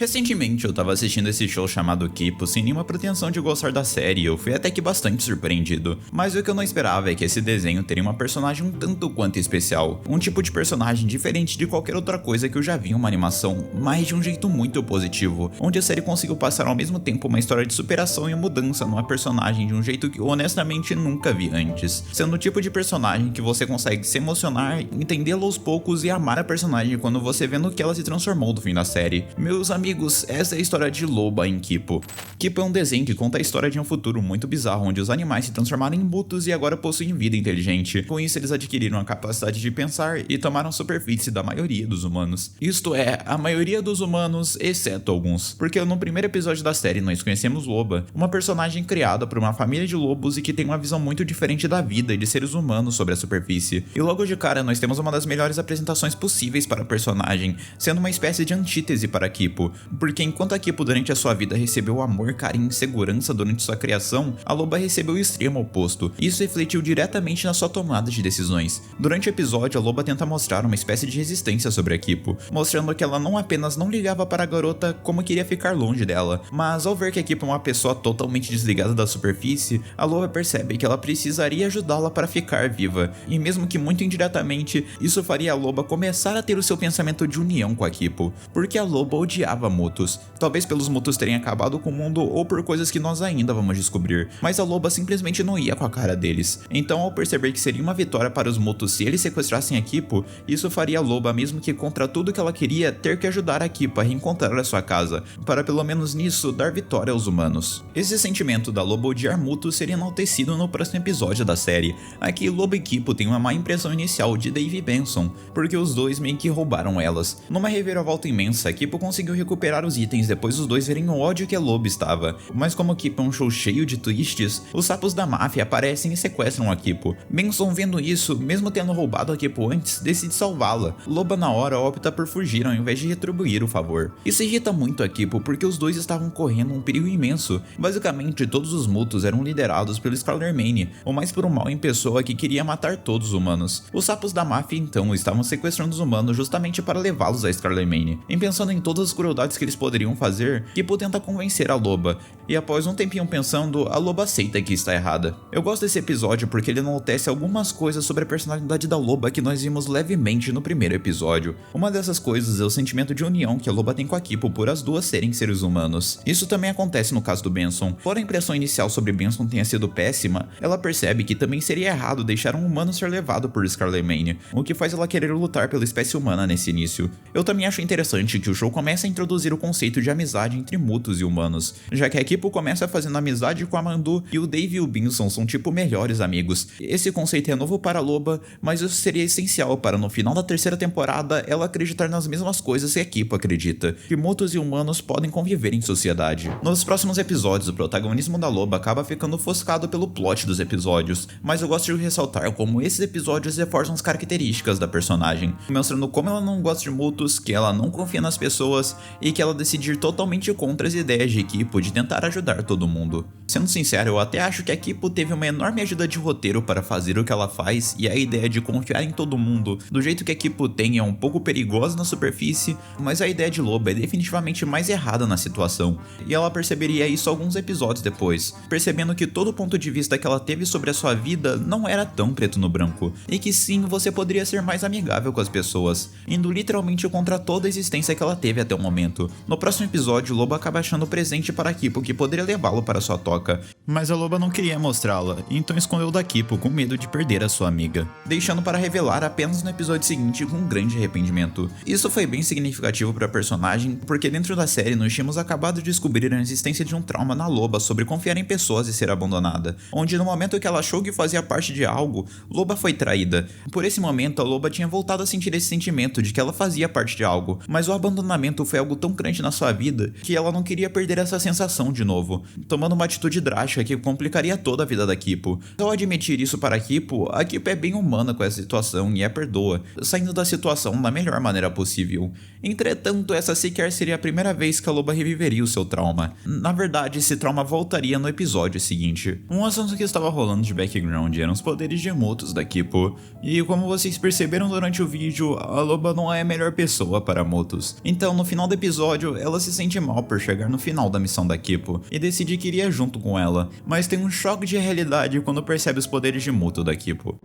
Recentemente eu tava assistindo esse show chamado Kipo sem nenhuma pretensão de gostar da série e eu fui até que bastante surpreendido. Mas o que eu não esperava é que esse desenho teria uma personagem um tanto quanto especial. Um tipo de personagem diferente de qualquer outra coisa que eu já vi em uma animação, mas de um jeito muito positivo, onde a série conseguiu passar ao mesmo tempo uma história de superação e mudança numa personagem de um jeito que eu honestamente nunca vi antes. Sendo o tipo de personagem que você consegue se emocionar, entendê-la aos poucos e amar a personagem quando você vê no que ela se transformou no fim da série. Meus amigos, essa é a história de Loba em Kipo. Kipo é um desenho que conta a história de um futuro muito bizarro onde os animais se transformaram em mutos e agora possuem vida inteligente. Com isso, eles adquiriram a capacidade de pensar e tomaram a superfície da maioria dos humanos. Isto é, a maioria dos humanos, exceto alguns. Porque no primeiro episódio da série nós conhecemos Loba, uma personagem criada por uma família de lobos e que tem uma visão muito diferente da vida e de seres humanos sobre a superfície. E logo de cara nós temos uma das melhores apresentações possíveis para a personagem, sendo uma espécie de antítese para Kipo. Porque enquanto a Kipo durante a sua vida recebeu amor, carinho e segurança durante sua criação, a Loba recebeu o extremo oposto. Isso refletiu diretamente na sua tomada de decisões. Durante o episódio, a Loba tenta mostrar uma espécie de resistência sobre a Kipo, mostrando que ela não apenas não ligava para a garota como queria ficar longe dela, mas ao ver que a Kipo é uma pessoa totalmente desligada da superfície, a Loba percebe que ela precisaria ajudá-la para ficar viva, e mesmo que muito indiretamente, isso faria a Loba começar a ter o seu pensamento de união com a Kipo, porque a Loba odiava mutos, talvez pelos mutos terem acabado com o mundo ou por coisas que nós ainda vamos descobrir, mas a Loba simplesmente não ia com a cara deles. Então, ao perceber que seria uma vitória para os mutos se eles sequestrassem a Kipo, isso faria a Loba, mesmo que contra tudo que ela queria, ter que ajudar a Kipo a reencontrar a sua casa, para pelo menos nisso dar vitória aos humanos. Esse sentimento da Loba odiar mutos seria enaltecido no próximo episódio da série. Aqui, Loba e Kipo têm uma má impressão inicial de Dave e Benson, porque os dois meio que roubaram elas. Numa reviravolta imensa, Kipo conseguiu recuperar os itens depois dos dois verem o ódio que a Loba estava. Mas como Kipo é um show cheio de twists, os sapos da máfia aparecem e sequestram a Kipo. Benson, vendo isso, mesmo tendo roubado a Kipo antes, decide salvá-la. Loba na hora opta por fugir ao invés de retribuir o favor. Isso irrita muito a Kipo porque os dois estavam correndo um perigo imenso. Basicamente, todos os mutos eram liderados pelo Scarlet-Mane, o mais puro mal em pessoa que queria matar todos os humanos. Os sapos da máfia então estavam sequestrando os humanos justamente para levá-los a Scarlet-Mane. E pensando em todas as crueldades que eles poderiam fazer, Kipo tenta convencer a Loba, e após um tempinho pensando, a Loba aceita que está errada. Eu gosto desse episódio porque ele enaltece algumas coisas sobre a personalidade da Loba que nós vimos levemente no primeiro episódio. Uma dessas coisas é o sentimento de união que a Loba tem com a Kipo por as duas serem seres humanos. Isso também acontece no caso do Benson. Fora a impressão inicial sobre Benson tenha sido péssima, ela percebe que também seria errado deixar um humano ser levado por Scarlet-Mane, o que faz ela querer lutar pela espécie humana nesse início. Eu também acho interessante que o show começa a introduzir o conceito de amizade entre mutos e humanos, já que a Kipo começa fazendo amizade com a Mandu e o Dave e o Benson são tipo melhores amigos. Esse conceito é novo para a Loba, mas isso seria essencial para no final da terceira temporada ela acreditar nas mesmas coisas que a Kipo acredita, que mutos e humanos podem conviver em sociedade. Nos próximos episódios, o protagonismo da Loba acaba ficando ofuscado pelo plot dos episódios, mas eu gosto de ressaltar como esses episódios reforçam as características da personagem, mostrando como ela não gosta de mutos, que ela não confia nas pessoas e que ela decide ir totalmente contra as ideias de Kipo de tentar ajudar todo mundo. Sendo sincero, eu até acho que a Kipo teve uma enorme ajuda de roteiro para fazer o que ela faz, e a ideia de confiar em todo mundo do jeito que a Kipo tem é um pouco perigosa na superfície, mas a ideia de Loba é definitivamente mais errada na situação, e ela perceberia isso alguns episódios depois, percebendo que todo o ponto de vista que ela teve sobre a sua vida não era tão preto no branco, e que sim, você poderia ser mais amigável com as pessoas, indo literalmente contra toda a existência que ela teve até o momento. No próximo episódio, Loba acaba achando o presente para Kipo que poderia levá-lo para sua toca, mas a Loba não queria mostrá-la, então escondeu da Kipo com medo de perder a sua amiga, deixando para revelar apenas no episódio seguinte com um grande arrependimento. Isso foi bem significativo para a personagem, porque dentro da série nós tínhamos acabado de descobrir a existência de um trauma na Loba sobre confiar em pessoas e ser abandonada, onde no momento que ela achou que fazia parte de algo, Loba foi traída. Por esse momento, a Loba tinha voltado a sentir esse sentimento de que ela fazia parte de algo, mas o abandonamento foi algo tão grande na sua vida que ela não queria perder essa sensação de novo, tomando uma atitude atitude drástica que complicaria toda a vida da Kipo. Ao admitir isso para a Kipo é bem humana com essa situação e a perdoa, saindo da situação da melhor maneira possível. Entretanto, essa sequer seria a primeira vez que a loba reviveria o seu trauma. Na verdade, esse trauma voltaria no episódio seguinte. Um assunto que estava rolando de background eram os poderes de emotos da Kipo, e como vocês perceberam durante o vídeo, a loba não é a melhor pessoa para motos. Então, no final do episódio, ela se sente mal por chegar no final da missão da Kipo e decide que iria junto com ela, mas tem um choque de realidade quando percebe os poderes de moto da Kipo.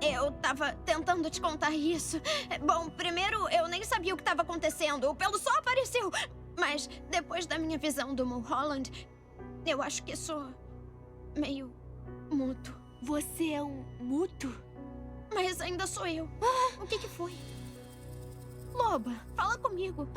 Eu tava tentando te contar isso. Bom, primeiro eu nem sabia o que estava acontecendo. O pelo só apareceu. Mas depois da minha visão do Mulholland, eu acho que sou meio muto. Você é um muto? Mas ainda sou eu. O que foi? Loba, fala comigo.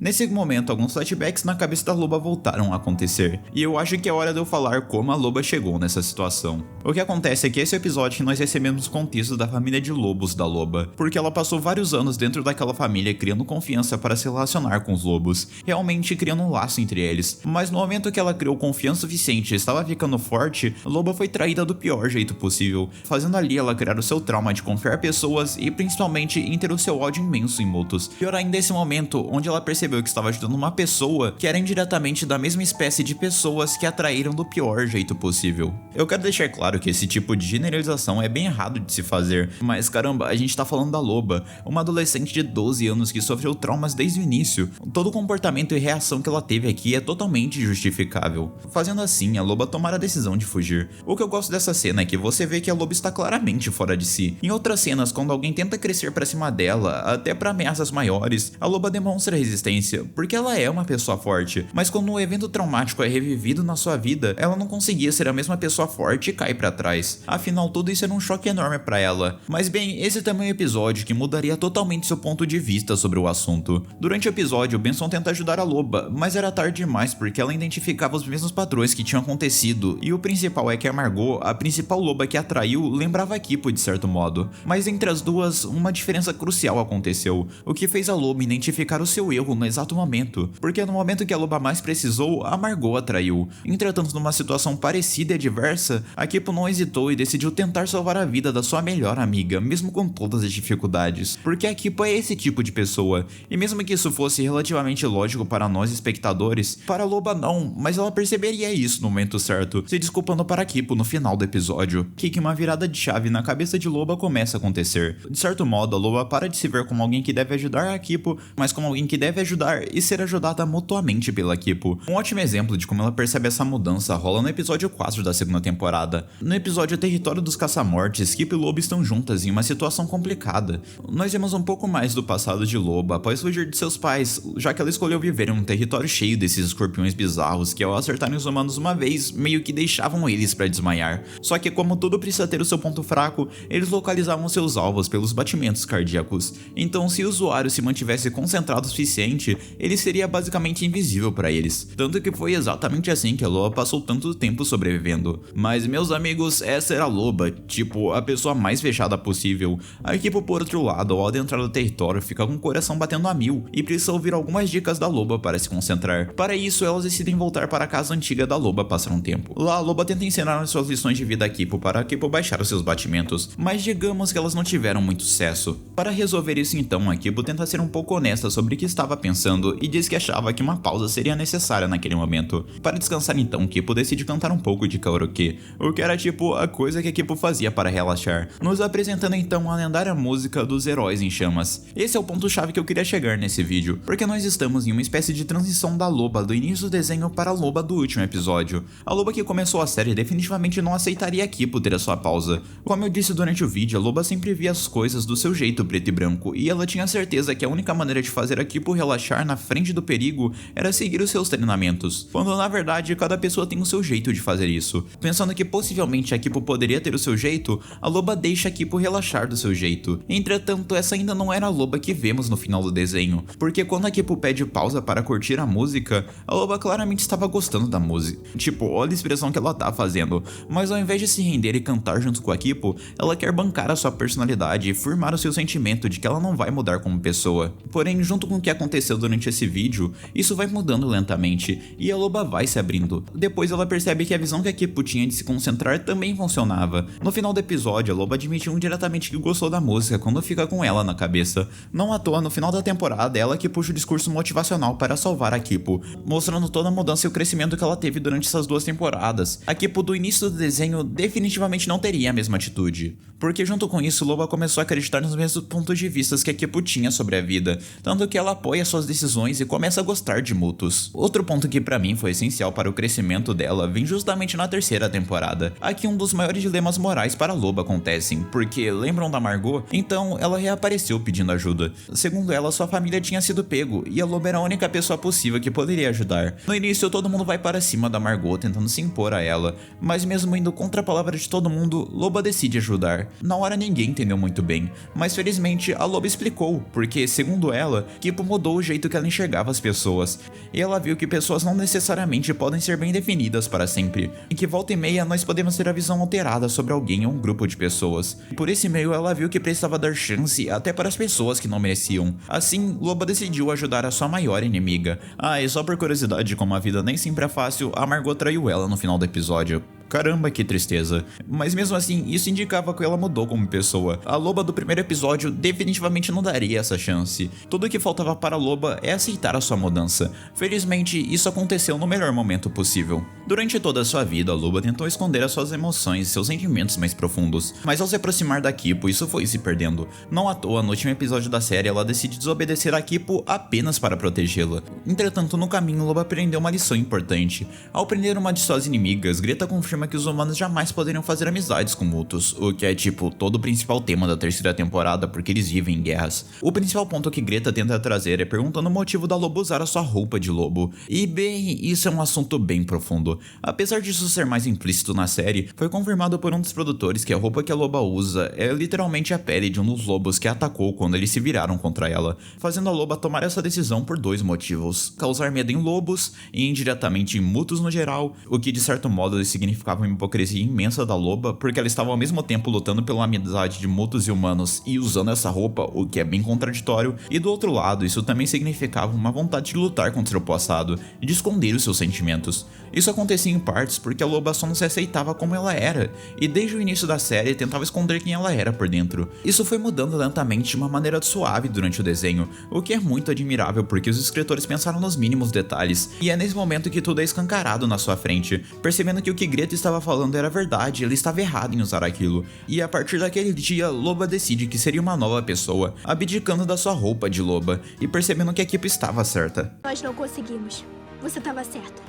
Nesse momento, alguns flashbacks na cabeça da loba voltaram a acontecer, e eu acho que é hora de eu falar como a loba chegou nessa situação. O que acontece é que esse episódio que nós recebemos o contexto da família de lobos da loba, porque ela passou vários anos dentro daquela família criando confiança para se relacionar com os lobos, realmente criando um laço entre eles. Mas no momento que ela criou confiança suficiente e estava ficando forte, a loba foi traída do pior jeito possível, fazendo ali ela criar o seu trauma de confiar pessoas e principalmente em ter o seu ódio imenso em motos. Pior ainda esse momento, onde ela percebeu que estava ajudando uma pessoa que era indiretamente da mesma espécie de pessoas que a traíram do pior jeito possível. Eu quero deixar claro que esse tipo de generalização é bem errado de se fazer, mas caramba, a gente tá falando da loba, uma adolescente de 12 anos que sofreu traumas desde o início. Todo o comportamento e reação que ela teve aqui é totalmente justificável. Fazendo assim, a loba tomara a decisão de fugir. O que eu gosto dessa cena é que você vê que a loba está claramente fora de si. Em outras cenas, quando alguém tenta crescer pra cima dela, até pra ameaças maiores, a loba demonstra resistência, porque ela é uma pessoa forte, mas quando um evento traumático é revivido na sua vida, ela não conseguia ser a mesma pessoa forte e cai pra trás. Afinal, tudo isso era um choque enorme pra ela. Mas bem, esse também é um episódio que mudaria totalmente seu ponto de vista sobre o assunto. Durante o episódio, Benson tenta ajudar a loba, mas era tarde demais porque ela identificava os mesmos padrões que tinham acontecido, e o principal é que a Margot, a principal loba que a atraiu, lembrava a Kipo de certo modo. Mas entre as duas, uma diferença crucial aconteceu, o que fez a loba identificar o seu erro no exato momento, porque no momento que a loba mais precisou, a Margot a traiu. Entretanto, numa situação parecida e adversa, a Kipo não hesitou e decidiu tentar salvar a vida da sua melhor amiga, mesmo com todas as dificuldades, porque a Kipo é esse tipo de pessoa, e mesmo que isso fosse relativamente lógico para nós espectadores, para a loba não, mas ela perceberia isso no momento certo, se desculpando para a Kipo no final do episódio. Que uma virada de chave na cabeça de loba começa a acontecer. De certo modo, a loba para de se ver como alguém que deve ajudar a Kipo, mas como alguém que deve ajudar e ser ajudada mutuamente pela Kipo. Um ótimo exemplo de como ela percebe essa mudança rola no episódio 4 da segunda temporada. No episódio Território dos Caça-Mortes, Kipo e Loba estão juntas em uma situação complicada. Nós vemos um pouco mais do passado de Loba após fugir de seus pais, já que ela escolheu viver em um território cheio desses escorpiões bizarros que ao acertarem os humanos uma vez, meio que deixavam eles pra desmaiar. Só que como tudo precisa ter o seu ponto fraco, eles localizavam seus alvos pelos batimentos cardíacos. Então se o usuário se mantivesse concentrado o suficiente, ele seria basicamente invisível para eles. Tanto que foi exatamente assim que a loba passou tanto tempo sobrevivendo. Mas meus amigos, essa era a loba, tipo, a pessoa mais fechada possível. A equipe por outro lado, ao adentrar no território, fica com o coração batendo a mil e precisa ouvir algumas dicas da loba para se concentrar. Para isso, elas decidem voltar para a casa antiga da loba passar um tempo. Lá, a loba tenta ensinar as suas lições de vida a Kipo para a Kipo baixar os seus batimentos, mas digamos que elas não tiveram muito sucesso. Para resolver isso então, a Kipo tenta ser um pouco honesta sobre o que estava pensando e diz que achava que uma pausa seria necessária naquele momento. Para descansar então, Kipo decide cantar um pouco de karaokê, o que era tipo a coisa que a Kipo fazia para relaxar, nos apresentando então a lendária música dos Heróis em Chamas. Esse é o ponto-chave que eu queria chegar nesse vídeo, porque nós estamos em uma espécie de transição da loba do início do desenho para a loba do último episódio. A loba que começou a série definitivamente não aceitaria a Kipo ter a sua pausa. Como eu disse durante o vídeo, a loba sempre via as coisas do seu jeito preto e branco, e ela tinha certeza que a única maneira de fazer a Kipo relaxar na frente do perigo era seguir os seus treinamentos, quando na verdade cada pessoa tem o seu jeito de fazer isso. Pensando que possivelmente a Kipo poderia ter o seu jeito, a loba deixa a Kipo relaxar do seu jeito. Entretanto, essa ainda não era a loba que vemos no final do desenho, porque quando a Kipo pede pausa para curtir a música, a loba claramente estava gostando da música. Tipo, olha a expressão que ela tá fazendo, mas ao invés de se render e cantar junto com a Kipo, ela quer bancar a sua personalidade e firmar o seu sentimento de que ela não vai mudar como pessoa. Porém, junto com o que aconteceu aconteceu durante esse vídeo, isso vai mudando lentamente e a Loba vai se abrindo. Depois ela percebe que a visão que a Kipo tinha de se concentrar também funcionava. No final do episódio, a Loba admitiu indiretamente que gostou da música quando fica com ela na cabeça. Não à toa, no final da temporada, ela que puxa o discurso motivacional para salvar a Kipo, mostrando toda a mudança e o crescimento que ela teve durante essas 2 temporadas. A Kipo do início do desenho definitivamente não teria a mesma atitude, porque junto com isso, Loba começou a acreditar nos mesmos pontos de vista que a Kipo tinha sobre a vida, tanto que ela apoia suas decisões e começa a gostar de Mutos. Outro ponto que pra mim foi essencial para o crescimento dela vem justamente na 3ª temporada. Aqui um dos maiores dilemas morais para a Loba acontecem, porque lembram da Margot? Então ela reapareceu pedindo ajuda. Segundo ela, sua família tinha sido pego e a Loba era a única pessoa possível que poderia ajudar. No início todo mundo vai para cima da Margot tentando se impor a ela, mas mesmo indo contra a palavra de todo mundo, Loba decide ajudar. Na hora ninguém entendeu muito bem, mas felizmente a Loba explicou, porque segundo ela, Kipo mudou o jeito que ela enxergava as pessoas, e ela viu que pessoas não necessariamente podem ser bem definidas para sempre, e que volta e meia nós podemos ter a visão alterada sobre alguém ou um grupo de pessoas. E por esse meio ela viu que precisava dar chance até para as pessoas que não mereciam. Assim, Loba decidiu ajudar a sua maior inimiga. E só por curiosidade, como a vida nem sempre é fácil, a Margot traiu ela no final do episódio. Caramba, que tristeza. Mas mesmo assim, isso indicava que ela mudou como pessoa. A Loba do primeiro episódio definitivamente não daria essa chance. Tudo o que faltava para a Loba é aceitar a sua mudança. Felizmente, isso aconteceu no melhor momento possível. Durante toda a sua vida, a Loba tentou esconder as suas emoções e seus sentimentos mais profundos. Mas ao se aproximar da Kipo, isso foi se perdendo. Não à toa, no último episódio da série, ela decide desobedecer a Kipo apenas para protegê-la. Entretanto, no caminho, Loba aprendeu uma lição importante. Ao prender uma de suas inimigas, Greta confirma que os humanos jamais poderiam fazer amizades com Mutos, o que é tipo todo o principal tema da 3ª temporada porque eles vivem em guerras. O principal ponto que Greta tenta trazer é perguntando o motivo da Loba usar a sua roupa de lobo. E bem, isso é um assunto bem profundo. Apesar disso ser mais implícito na série, foi confirmado por um dos produtores que a roupa que a Loba usa é literalmente a pele de um dos lobos que a atacou quando eles se viraram contra ela, fazendo a Loba tomar essa decisão por 2 motivos: causar medo em lobos e indiretamente em Mutos no geral, o que de certo modo significava uma hipocrisia imensa da Loba, porque ela estava ao mesmo tempo lutando pela amizade de Mutos e humanos e usando essa roupa, o que é bem contraditório, e do outro lado, isso também significava uma vontade de lutar contra o passado e de esconder os seus sentimentos. Isso acontecia em partes porque a Loba só não se aceitava como ela era, e desde o início da série tentava esconder quem ela era por dentro. Isso foi mudando lentamente de uma maneira suave durante o desenho, o que é muito admirável porque os escritores pensaram nos mínimos detalhes, e é nesse momento que tudo é escancarado na sua frente, percebendo que o que Greta estava falando era verdade, ele estava errado em usar aquilo. E a partir daquele dia, Loba decide que seria uma nova pessoa, abdicando da sua roupa de Loba e percebendo que a equipe estava certa. Nós não conseguimos. Você estava certo.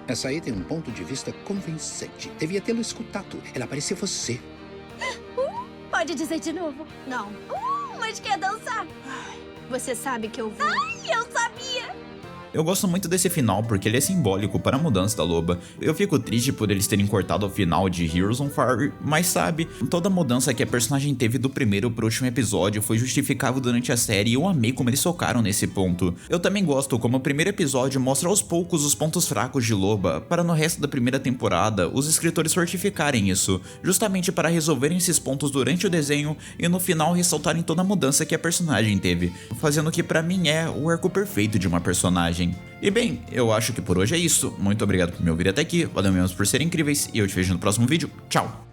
Essa aí tem um ponto de vista convincente. Devia tê-lo escutado. Ela parecia você. Pode dizer de novo. Não. Mas quer dançar? Você sabe que eu vou. Eu sabia! Eu gosto muito desse final porque ele é simbólico para a mudança da Loba. Eu fico triste por eles terem cortado o final de Heroes on Fire, mas sabe, toda a mudança que a personagem teve do primeiro pro último episódio foi justificável durante a série e eu amei como eles focaram nesse ponto. Eu também gosto como o primeiro episódio mostra aos poucos os pontos fracos de Loba, para no resto da primeira temporada os escritores fortificarem isso, justamente para resolverem esses pontos durante o desenho e no final ressaltarem toda a mudança que a personagem teve, fazendo o que pra mim é o arco perfeito de uma personagem. E bem, eu acho que por hoje é isso. Muito obrigado por me ouvir até aqui, valeu mesmo por serem incríveis e eu te vejo no próximo vídeo. Tchau!